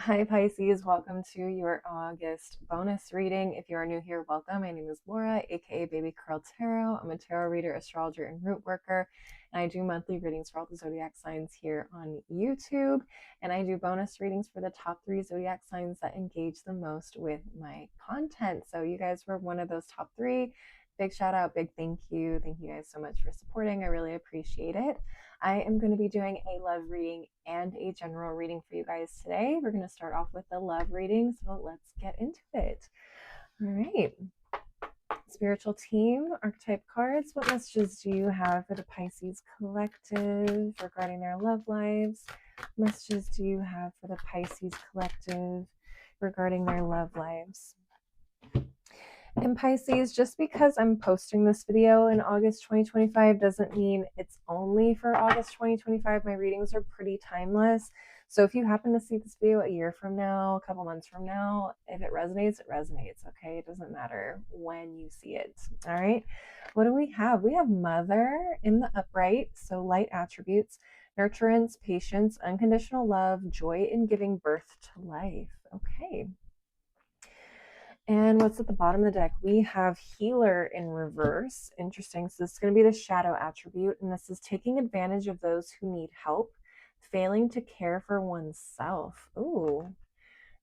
Hi Pisces, welcome to your August bonus reading. If you are new here, welcome. My name is Laura, aka Baby Curl Tarot. I'm a tarot reader, astrologer, and root worker. And I do monthly readings for all the zodiac signs here on YouTube. And I do bonus readings for the top 3 zodiac signs that engage the most with my content. So you guys were one of those top 3. Big shout out, big thank you. Thank you guys so much for supporting. I really appreciate it. I am going to be doing a love reading and a general reading for you guys today. We're going to start off with the love reading, so let's get into it. All right. Spiritual team, archetype cards. What messages do you have for the Pisces collective regarding their love lives? What messages do you have for the Pisces collective regarding their love lives? And Pisces, just because I'm posting this video in August 2025 doesn't mean it's only for August 2025. My readings are pretty timeless. So if you happen to see this video a year from now, a couple months from now, if it resonates, it resonates, okay? It doesn't matter when you see it, all right? What do we have? We have Mother in the upright, so light attributes, nurturance, patience, unconditional love, joy in giving birth to life, okay? And what's at the bottom of the deck? We have Healer in reverse. Interesting. So this is going to be the shadow attribute, and this is taking advantage of those who need help, failing to care for oneself. Ooh.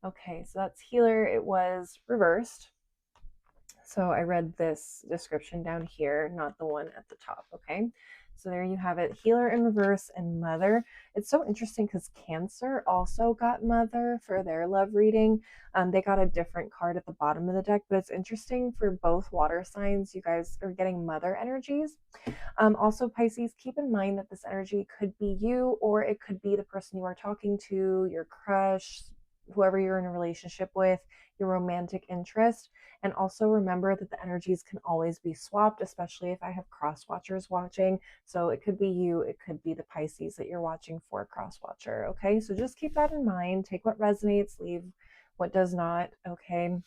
Okay, so that's Healer. It was reversed. So I read this description down here, not the one at the top, okay? So there you have it, Healer in reverse and Mother. It's so interesting because Cancer also got Mother for their love reading. They got a different card at the bottom of the deck, but it's interesting for both water signs. You guys are getting Mother energies. Also, Pisces, keep in mind that this energy could be you, or it could be the person you are talking to, your crush, whoever you're in a relationship with, your romantic interest. And also remember that the energies can always be swapped, especially if I have cross watchers watching. So it could be you, it could be the Pisces that you're watching for cross watcher. Okay, so just keep that in mind. Take what resonates, leave what does not. Okay,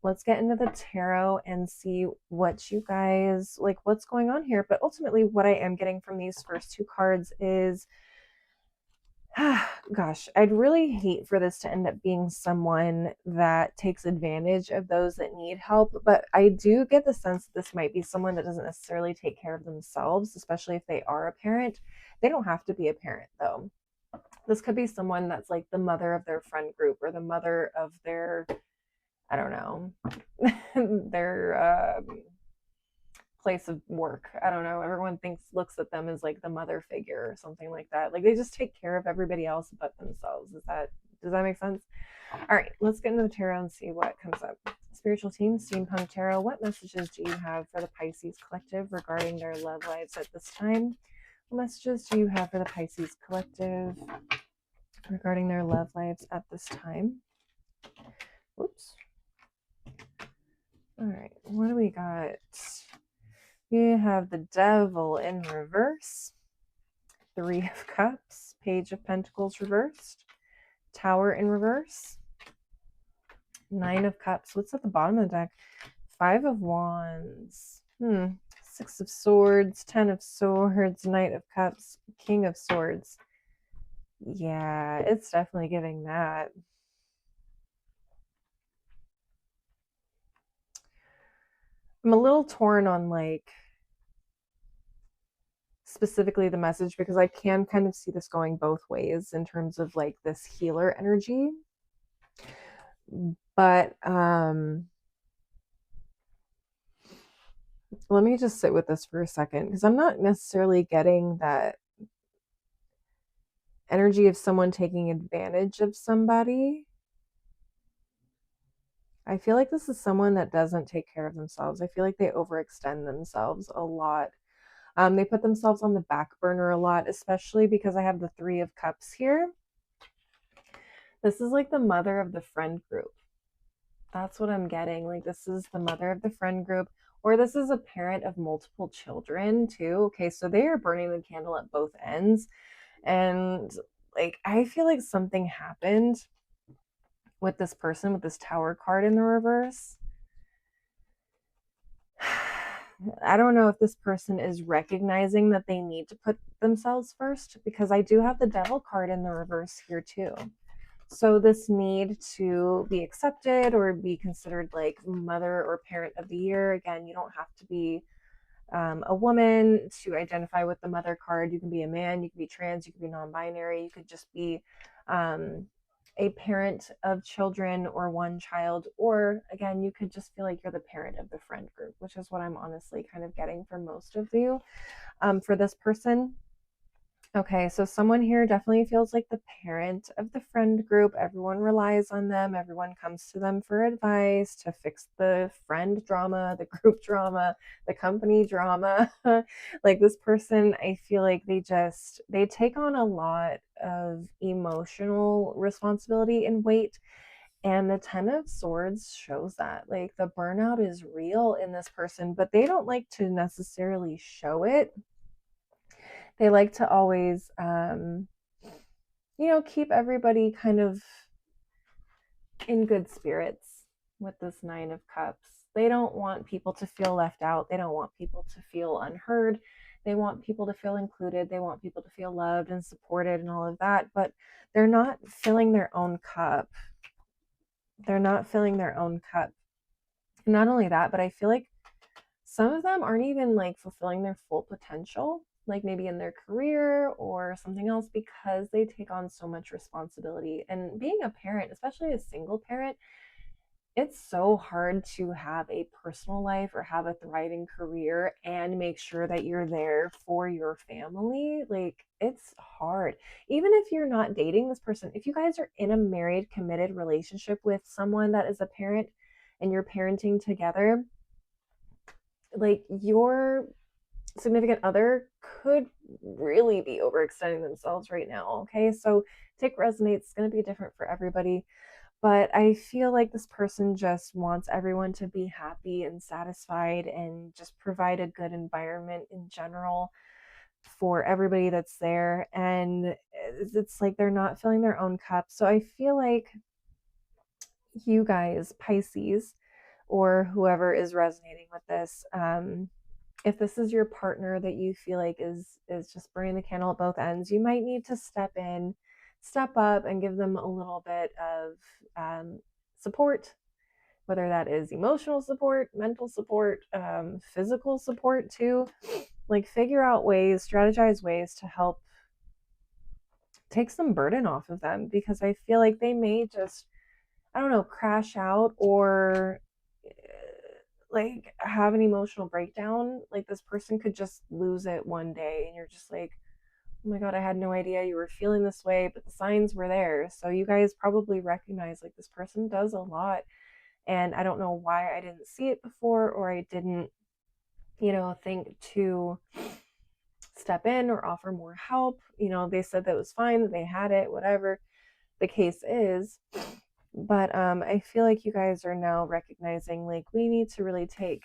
let's get into the tarot and see what you guys like, what's going on here. But ultimately, what I am getting from these first 2 cards is gosh, I'd really hate for this to end up being someone that takes advantage of those that need help, but I do get the sense that this might be someone that doesn't necessarily take care of themselves, especially if they are a parent. They don't have to be a parent, though. This could be someone that's like the mother of their friend group or the mother of their, I don't know, their place of work. I don't know. Everyone looks at them as like the mother figure or something like that. Like they just take care of everybody else but themselves. Does that make sense? All right, let's get into the tarot and see what comes up. Spiritual team, Steampunk Tarot. What messages do you have for the Pisces collective regarding their love lives at this time? What messages do you have for the Pisces collective regarding their love lives at this time? Oops. All right, what do we got? We have the Devil in reverse, 3 of Cups, Page of Pentacles reversed, Tower in reverse, 9 of Cups. What's at the bottom of the deck? 5 of Wands, 6 of Swords, 10 of Swords, Knight of Cups, King of Swords. Yeah, it's definitely giving that. I'm a little torn on like specifically the message because I can kind of see this going both ways in terms of like this healer energy. But let me just sit with this for a second because I'm not necessarily getting that energy of someone taking advantage of somebody. I feel like this is someone that doesn't take care of themselves. I feel like they overextend themselves a lot. They put themselves on the back burner a lot, especially because I have the 3 of Cups here. This is like the mother of the friend group. That's what I'm getting. Like this is the mother of the friend group, or this is a parent of multiple children too. Okay, so they are burning the candle at both ends. And like I feel like something happened with this person with this Tower card in the reverse. I don't know if this person is recognizing that they need to put themselves first, because I do have the Devil card in the reverse here too. So this need to be accepted or be considered like mother or parent of the year. Again, you don't have to be a woman to identify with the mother card. You can be a man, you can be trans, you can be non-binary, you could just be a parent of children or one child, or again, you could just feel like you're the parent of the friend group, which is what I'm honestly kind of getting from most of you for this person. Okay, so someone here definitely feels like the parent of the friend group. Everyone relies on them. Everyone comes to them for advice to fix the friend drama, the group drama, the company drama. Like this person, I feel like they take on a lot of emotional responsibility and weight. And the Ten of Swords shows that. Like the burnout is real in this person, but they don't like to necessarily show it. They like to always, keep everybody kind of in good spirits with this Nine of Cups. They don't want people to feel left out. They don't want people to feel unheard. They want people to feel included. They want people to feel loved and supported and all of that, but they're not filling their own cup. They're not filling their own cup. And not only that, but I feel like some of them aren't even like fulfilling their full potential, like maybe in their career or something else, because they take on so much responsibility. And being a parent, especially a single parent, it's so hard to have a personal life or have a thriving career and make sure that you're there for your family. Like, it's hard. Even if you're not dating this person, if you guys are in a married, committed relationship with someone that is a parent and you're parenting together, like your significant other could really be overextending themselves right now. Okay, so take resonates, it's going to be different for everybody, but I feel like this person just wants everyone to be happy and satisfied and just provide a good environment in general for everybody that's there. And it's like they're not filling their own cup. So I feel like you guys, Pisces, or whoever is resonating with this, if this is your partner that you feel like is just burning the candle at both ends, you might need to step up and give them a little bit of support, whether that is emotional support, mental support, physical support too. Like figure out ways, strategize ways to help take some burden off of them, because I feel like they may just, I don't know, crash out or like have an emotional breakdown. Like this person could just lose it one day and you're just like, oh my god, I had no idea you were feeling this way, but the signs were there. So you guys probably recognize like this person does a lot, and I don't know why I didn't see it before, or I didn't, think to step in or offer more help. They said that it was fine, that they had it, whatever the case is. But I feel like you guys are now recognizing like we need to really take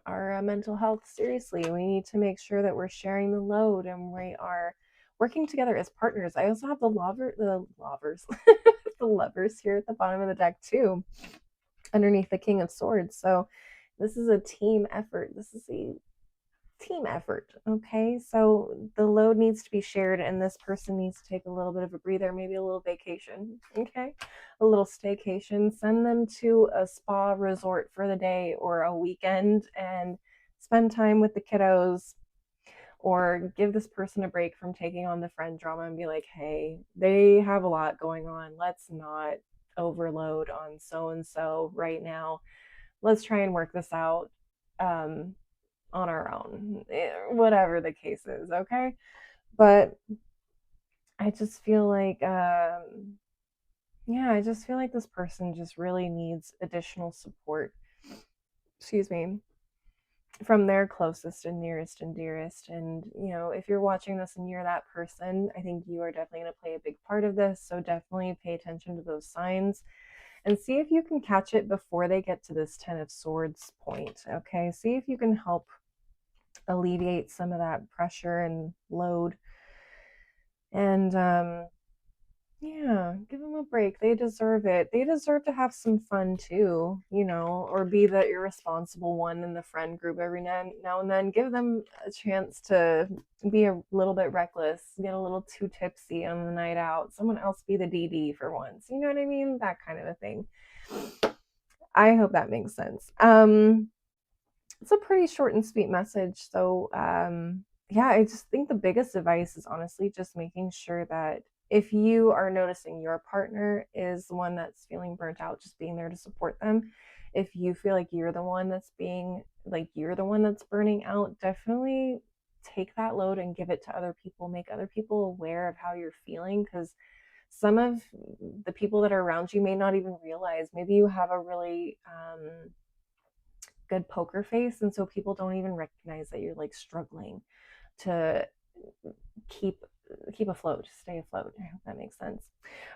our mental health seriously. We need to make sure that we're sharing the load and we are working together as partners. I also have the lovers, the lovers here at the bottom of the deck too, underneath the King of Swords. So this is a team effort. This is a team effort. Okay, so the load needs to be shared, and this person needs to take a little bit of a breather, maybe a little vacation. Okay, a little staycation. Send them to a spa resort for the day or a weekend and spend time with the kiddos, or give this person a break from taking on the friend drama and be like, hey, they have a lot going on. Let's not overload on so and so right now. Let's try and work this out. On our own, whatever the case is, okay? But I just feel like, I just feel like this person just really needs additional support, excuse me, from their closest and nearest and dearest. And, if you're watching this and you're that person, I think you are definitely going to play a big part of this. So definitely pay attention to those signs and see if you can catch it before they get to this Ten of Swords point, okay? See if you can help alleviate some of that pressure and load. And Yeah, give them a break. They deserve it. They deserve to have some fun too, or be the irresponsible one in the friend group every now and then. Give them a chance to be a little bit reckless, get a little too tipsy on the night out. Someone else be the DD for once. You know what I mean? That kind of a thing. I hope that makes sense. It's a pretty short and sweet message. So, yeah, I just think the biggest advice is honestly just making sure that if you are noticing your partner is the one that's feeling burnt out, just being there to support them. If you feel like you're the one that's burning out, definitely take that load and give it to other people. Make other people aware of how you're feeling, because some of the people that are around you may not even realize. Maybe you have a really good poker face, and so people don't even recognize that you're like struggling to keep afloat, stay afloat. I hope that makes sense.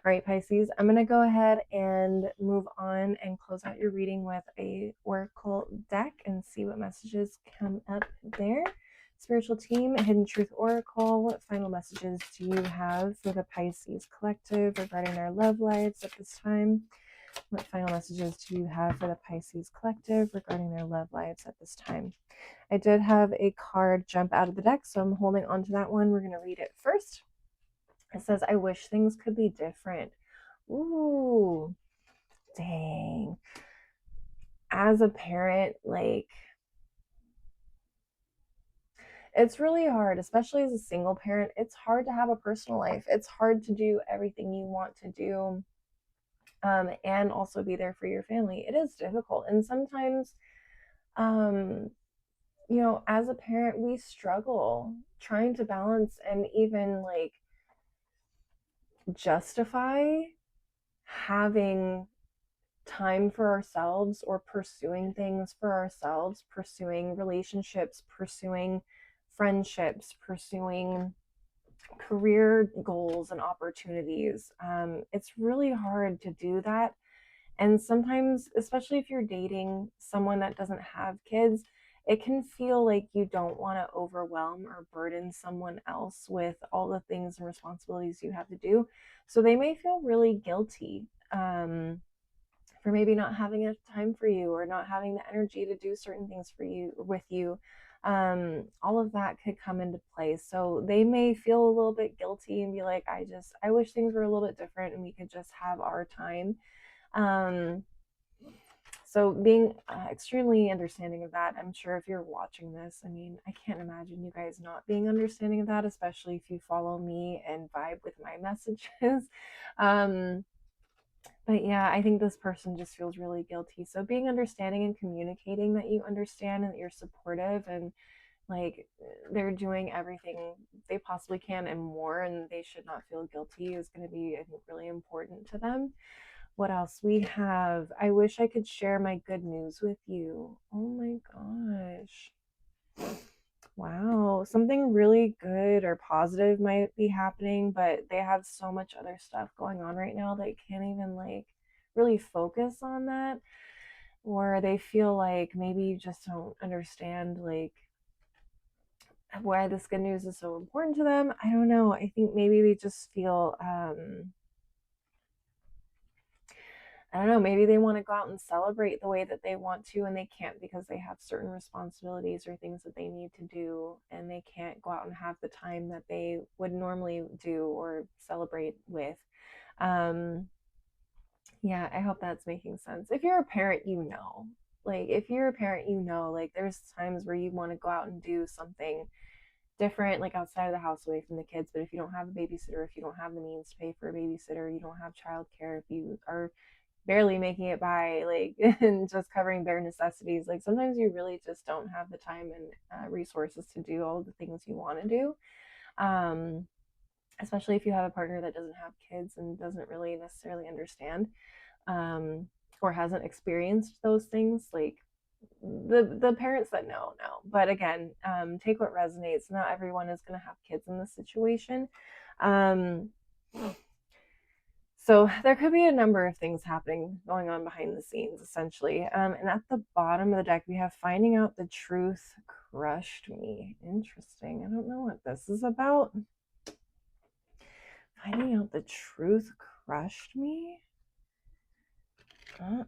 All right, Pisces, I'm going to go ahead and move on and close out your reading with a oracle deck and see what messages come up there. Spiritual team, Hidden Truth Oracle, what final messages do you have for the Pisces collective regarding their love lives at this time? What final messages do you have for the Pisces collective regarding their love lives at this time? I did have a card jump out of the deck, so I'm holding on to that one. We're going to read it first. It says, I wish things could be different. Ooh, dang. As a parent, like, it's really hard, especially as a single parent. It's hard to have a personal life. It's hard to do everything you want to do, and also be there for your family. It is difficult. And sometimes, um, as a parent, we struggle trying to balance and even like justify having time for ourselves or pursuing things for ourselves, pursuing relationships, pursuing friendships, pursuing career goals and opportunities. It's really hard to do that. And sometimes, especially if you're dating someone that doesn't have kids, it can feel like you don't want to overwhelm or burden someone else with all the things and responsibilities you have to do. So they may feel really guilty, for maybe not having enough time for you or not having the energy to do certain things for you with you. All of that could come into play. So they may feel a little bit guilty and be like, I wish things were a little bit different and we could just have our time. Um, so being extremely understanding of that. I'm sure if you're watching this, I mean, I can't imagine you guys not being understanding of that, especially if you follow me and vibe with my messages. um, but yeah, I think this person just feels really guilty. So being understanding and communicating that you understand and that you're supportive and like they're doing everything they possibly can and more, and they should not feel guilty is going to be, I think, really important to them. What else we have? I wish I could share my good news with you. Oh my gosh. Wow, something really good or positive might be happening, but they have so much other stuff going on right now they can't even like really focus on that, or they feel like maybe you just don't understand like why this good news is so important to them. I don't know. I think maybe they just feel I don't know, maybe they want to go out and celebrate the way that they want to, and they can't because they have certain responsibilities or things that they need to do, and they can't go out and have the time that they would normally do or celebrate with. Um, yeah, I hope that's making sense. If you're a parent, if you're a parent, like there's times where you want to go out and do something different, like outside of the house away from the kids. But if you don't have a babysitter, if you don't have the means to pay for a babysitter, you don't have childcare, if you are barely making it by, like, and just covering bare necessities, like sometimes you really just don't have the time and resources to do all the things you want to do. um, Especially if you have a partner that doesn't have kids and doesn't really necessarily understand, um, or hasn't experienced those things. Like the parents that know. But again, take what resonates. Not everyone is going to have kids in this situation. um, so there could be a number of things happening, going on behind the scenes, essentially. And at the bottom of the deck, we have finding out the truth crushed me. Interesting. I don't know what this is about. Finding out the truth crushed me. I'm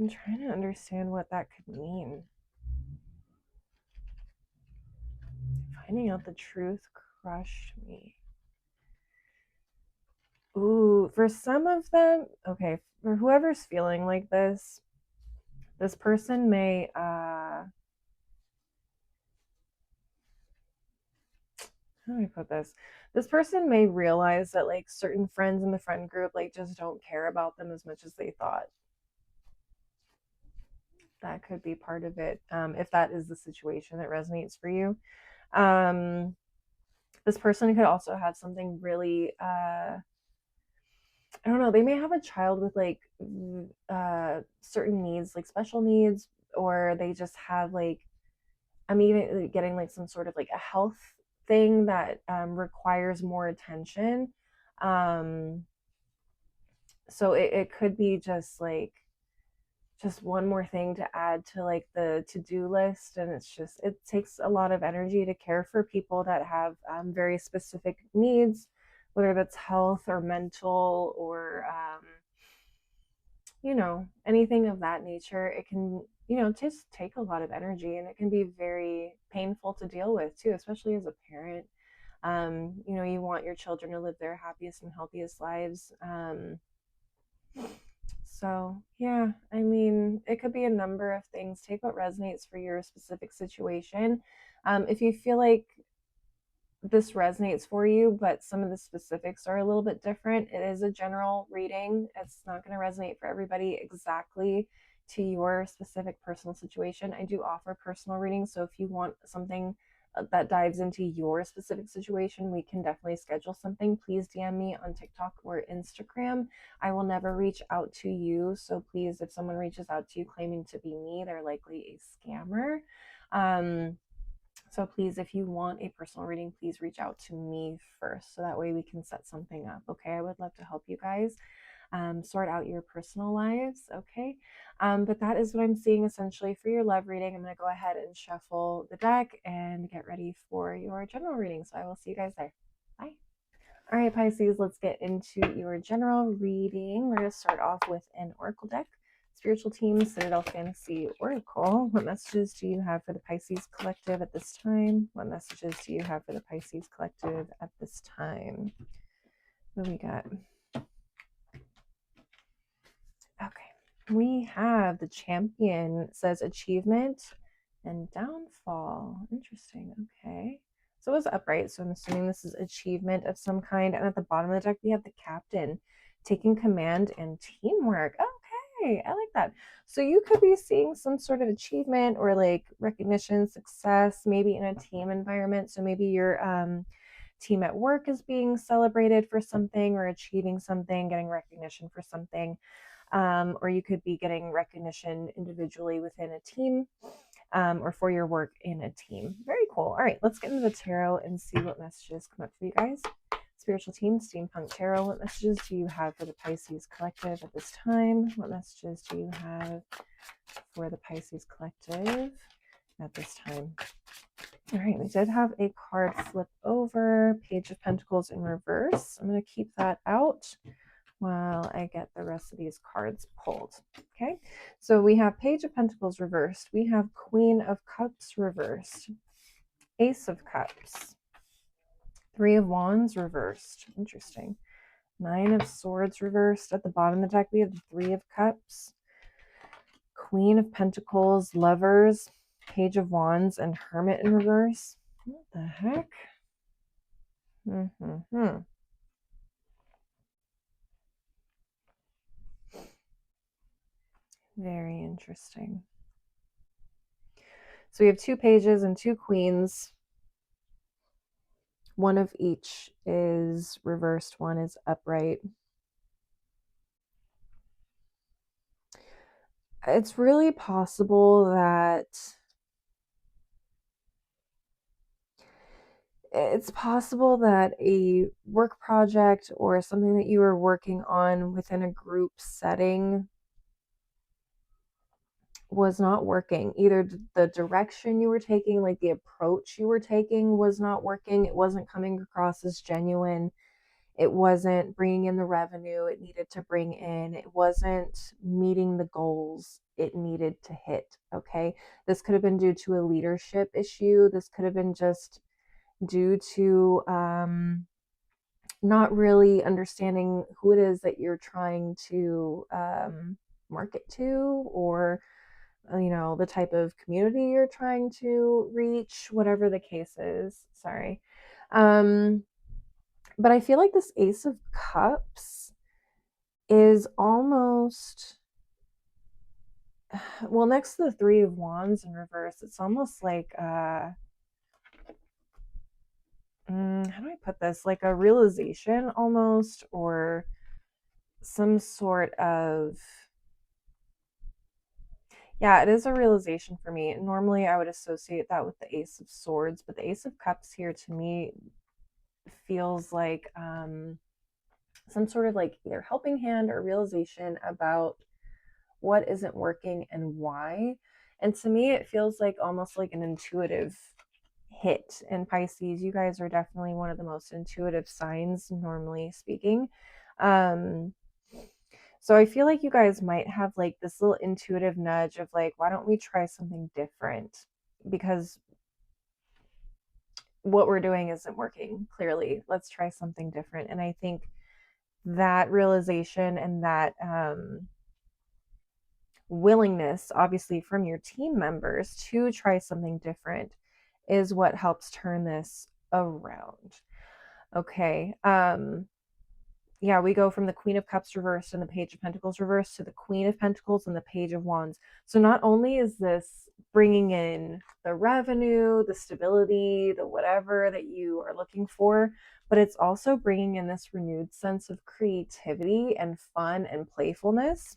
trying to understand what that could mean. Finding out the truth crushed me. Ooh, for some of them, okay, for whoever's feeling like this person may, how do I put this? This person may realize that like certain friends in the friend group like just don't care about them as much as they thought. That could be part of it, if that is the situation that resonates for you. This person could also have something really, I don't know, they may have a child with like certain needs, like special needs, or they just have like, I'm even getting like some sort of like a health thing that requires more attention. So it could be just like just one more thing to add to like the to-do list, and it's just, it takes a lot of energy to care for people that have very specific needs, whether that's health or mental or anything of that nature. It can just take a lot of energy, and it can be very painful to deal with too, especially as a parent. You want your children to live their happiest and healthiest lives. So, yeah, I mean, it could be a number of things. Take what resonates for your specific situation. If you feel like this resonates for you, but some of the specifics are a little bit different, it is a general reading. It's not going to resonate for everybody exactly to your specific personal situation. I do offer personal readings, so if you want something that dives into your specific situation, we can definitely schedule something. Please DM me on TikTok or Instagram. I will never reach out to you, so please, if someone reaches out to you claiming to be me, they're likely a scammer. So please, if you want a personal reading, please reach out to me first, so that way we can set something up. Okay, I would love to help you guys sort out your personal lives. Okay, but that is what I'm seeing essentially for your love reading. I'm going to go ahead and shuffle the deck and get ready for your general reading. So I will see you guys there. Bye. All right, Pisces, let's get into your general reading. We're going to start off with an oracle deck. Spiritual Team, Citadel Fantasy Oracle. What messages do you have for the Pisces Collective at this time? What messages do you have for the Pisces Collective at this time? What do we got? Okay. We have the Champion. It says achievement and downfall. Interesting. Okay. So it was upright, so I'm assuming this is achievement of some kind. And at the bottom of the deck, we have the Captain, taking command and teamwork. Okay, I like that. So you could be seeing some sort of achievement or like recognition, success, maybe in a team environment. So maybe your team at work is being celebrated for something or achieving something, getting recognition for something. Or you could be getting recognition individually within a team. Or for your work in a team. Very cool. All right, let's get into the tarot and see what messages come up for you guys. Spiritual Team, Steampunk Tarot, what messages do you have for the Pisces Collective at this time? What messages do you have for the Pisces Collective at this time? All right, we did have a card flip over, Page of Pentacles in reverse. I'm going to keep that out while I get the rest of these cards pulled. Okay, so we have Page of Pentacles reversed. We have Queen of Cups reversed. Ace of Cups. Three of Wands reversed. Interesting. Nine of Swords reversed. At the bottom of the deck, we have the Three of Cups. Queen of Pentacles, Lovers, Page of Wands, and Hermit in reverse. What the heck? Very interesting. So we have two pages and two queens. One of each is reversed, one is upright. It's really possible that a work project or something that you were working on within a group setting was not working. Either the direction you were taking, like the approach you were taking, was not working. It wasn't coming across as genuine. It wasn't bringing in the revenue it needed to bring in. It wasn't meeting the goals it needed to hit. Okay. This could have been due to a leadership issue. This could have been just due to not really understanding who it is that you're trying to market to, or the type of community you're trying to reach, whatever the case is. Sorry. But I feel like this Ace of Cups is almost, well, next to the Three of Wands in reverse, it's almost like how do I put this? Like a realization almost, or some sort of, yeah, it is a realization for me. Normally I would associate that with the Ace of Swords, but the Ace of Cups here to me feels like some sort of like either helping hand or realization about what isn't working and why. And to me, it feels like almost like an intuitive hit. And Pisces, you guys are definitely one of the most intuitive signs, normally speaking. So I feel like you guys might have like this little intuitive nudge of like, why don't we try something different? Because what we're doing isn't working, clearly. Let's try something different. And I think that realization and that willingness, obviously, from your team members to try something different is what helps turn this around. Okay. Yeah, we go from the Queen of Cups reversed and the Page of Pentacles reversed to the Queen of Pentacles and the Page of Wands. So not only is this bringing in the revenue, the stability, the whatever that you are looking for, but it's also bringing in this renewed sense of creativity and fun and playfulness.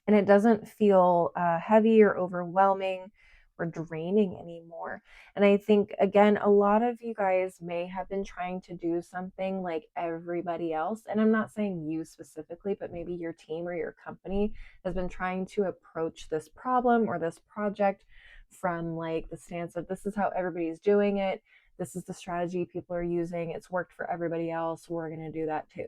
And it doesn't feel heavy or overwhelming or draining anymore. And I think, again, a lot of you guys may have been trying to do something like everybody else. And I'm not saying you specifically, but maybe your team or your company has been trying to approach this problem or this project from like the stance of this is how everybody's doing it. This is the strategy people are using. It's worked for everybody else. We're going to do that too.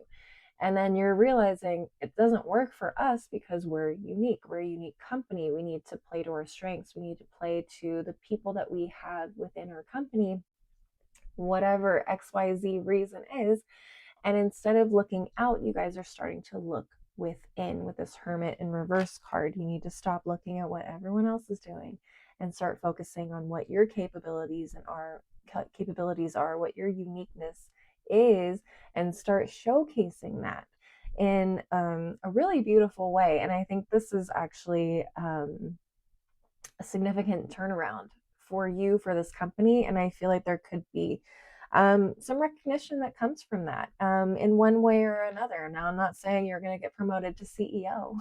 And then you're realizing it doesn't work for us because we're unique. We're a unique company. We need to play to our strengths. We need to play to the people that we have within our company, whatever XYZ reason is. And instead of looking out, you guys are starting to look within with this Hermit in reverse card. You need to stop looking at what everyone else is doing and start focusing on what your capabilities are, what your uniqueness is, and start showcasing that in a really beautiful way. And I think this is actually a significant turnaround for you, for this company. And I feel like there could be some recognition that comes from that in one way or another. Now, I'm not saying you're going to get promoted to CEO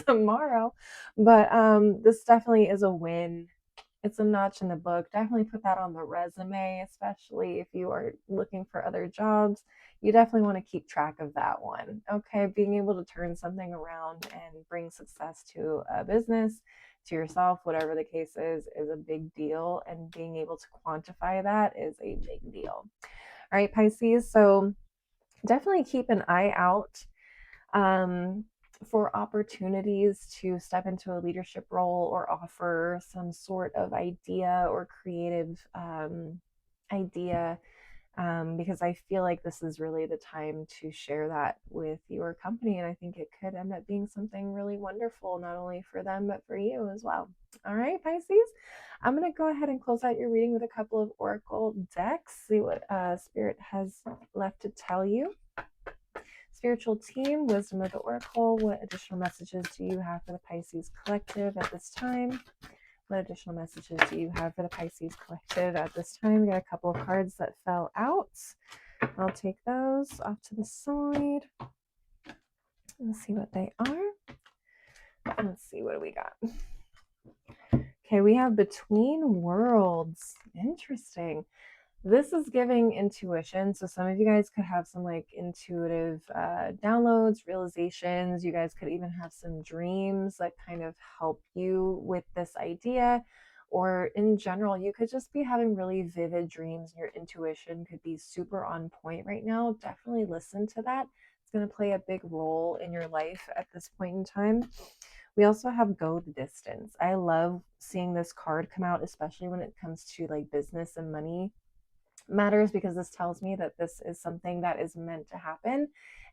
tomorrow, but this definitely is a win. It's a notch in the book. Definitely put that on the resume, especially if you are looking for other jobs. You definitely want to keep track of that one. Okay, being able to turn something around and bring success to a business, to yourself, whatever the case is a big deal. And being able to quantify that is a big deal. All right, Pisces. So definitely keep an eye out for opportunities to step into a leadership role or offer some sort of idea or creative idea, because I feel like this is really the time to share that with your company. And I think it could end up being something really wonderful, not only for them, but for you as well. All right, Pisces, I'm going to go ahead and close out your reading with a couple of oracle decks, see what Spirit has left to tell you. Spiritual team, wisdom of the oracle, what additional messages do you have for the Pisces collective at this time? What additional messages do you have for the Pisces collective at this time? We got a couple of cards that fell out. I'll take those off to the side and see what they are. Let's see, what do we got? Okay, we have Between Worlds. Interesting. This is giving intuition. So some of you guys could have some like intuitive downloads, realizations. You guys could even have some dreams that kind of help you with this idea. Or in general, you could just be having really vivid dreams. Your intuition could be super on point right now. Definitely listen to that. It's going to play a big role in your life at this point in time. We also have go the distance. I love seeing this card come out, especially when it comes to like business and money matters, because this tells me that this is something that is meant to happen,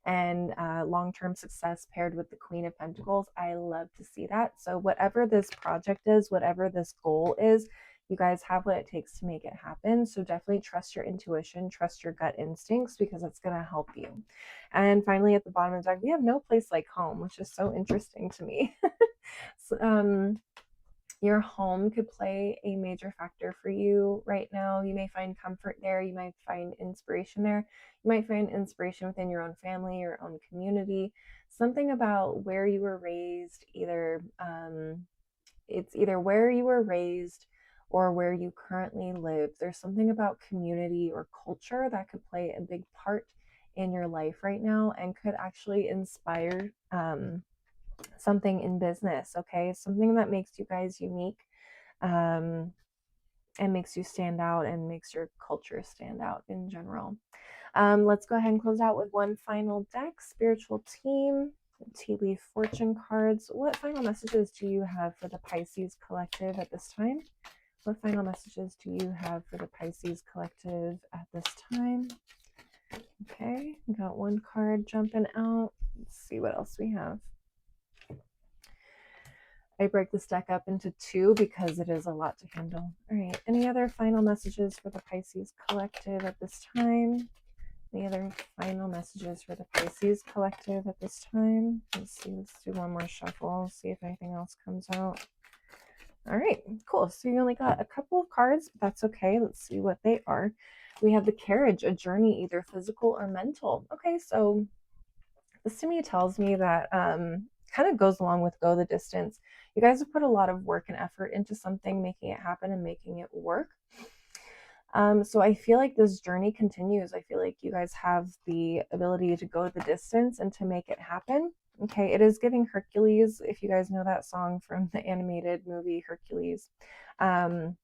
and long-term success paired with the Queen of Pentacles. I love to see that. So whatever this project is, whatever this goal is, you guys have what it takes to make it happen. So definitely trust your intuition, trust your gut instincts, because it's going to help you. And finally, at the bottom of the deck, we have no place like home, which is so interesting to me. So, your home could play a major factor for you right now. You may find comfort there. You might find inspiration there. You might find inspiration within your own family, your own community. Something about where you were raised, it's either where you were raised or where you currently live. There's something about community or culture that could play a big part in your life right now and could actually inspire something in business. Okay, something that makes you guys unique, um, and makes you stand out and makes your culture stand out in general. Let's go ahead and close out with one final deck, Spiritual Team, Tea Leaf Fortune cards. What final messages do you have for the Pisces collective at this time? What final messages do you have for the Pisces collective at this time? Okay, we got one card jumping out. Let's see what else we have. I break this deck up into two because it is a lot to handle. All right, any other final messages for the Pisces collective at this time? Any other final messages for the Pisces collective at this time? Let's see, let's do one more shuffle, see if anything else comes out. All right, cool. So you only got a couple of cards, but that's okay. Let's see what they are. We have the Carriage, a journey, either physical or mental. Okay, so this to me tells me that kind of goes along with go the distance. You guys have put a lot of work and effort into something, making it happen and making it work. So I feel like this journey continues. I feel like you guys have the ability to go the distance and to make it happen. Okay, it is giving Hercules, if you guys know that song from the animated movie Hercules. I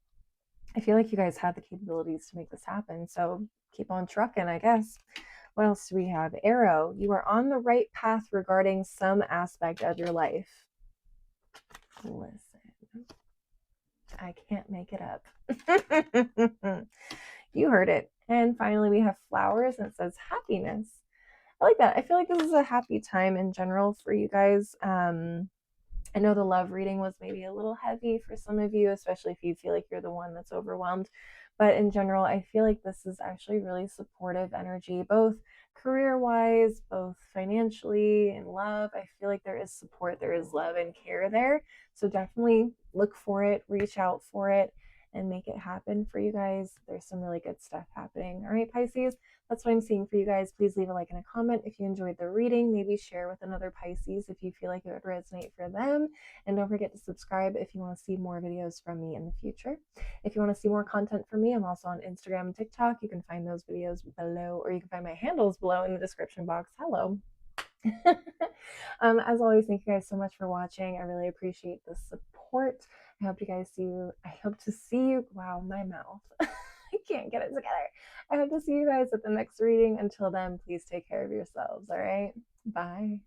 feel like you guys have the capabilities to make this happen. So keep on trucking, I guess. What else do we have? Arrow, you are on the right path regarding some aspect of your life. Listen, I can't make it up. You heard it. And finally, we have flowers, and it says happiness. I like that. I feel like this is a happy time in general for you guys. I know the love reading was maybe a little heavy for some of you, especially if you feel like you're the one that's overwhelmed. But in general, I feel like this is actually really supportive energy, both career wise, both financially, and love. I feel like there is support, there is love and care there. So definitely look for it, reach out for it, and make it happen for you guys. There's some really good stuff happening. All right, Pisces, that's what I'm seeing for you guys. Please leave a like and a comment if you enjoyed the reading. Maybe share with another Pisces if you feel like it would resonate for them. And don't forget to subscribe if you want to see more videos from me in the future. If you want to see more content from me, I'm also on Instagram and TikTok. You can find those videos below, or you can find my handles below in the description box. Hello. As always, thank you guys so much for watching. I really appreciate the support. I hope to see you. Wow, my mouth. I can't get it together. I hope to see you guys at the next reading. Until then, please take care of yourselves. All right. Bye.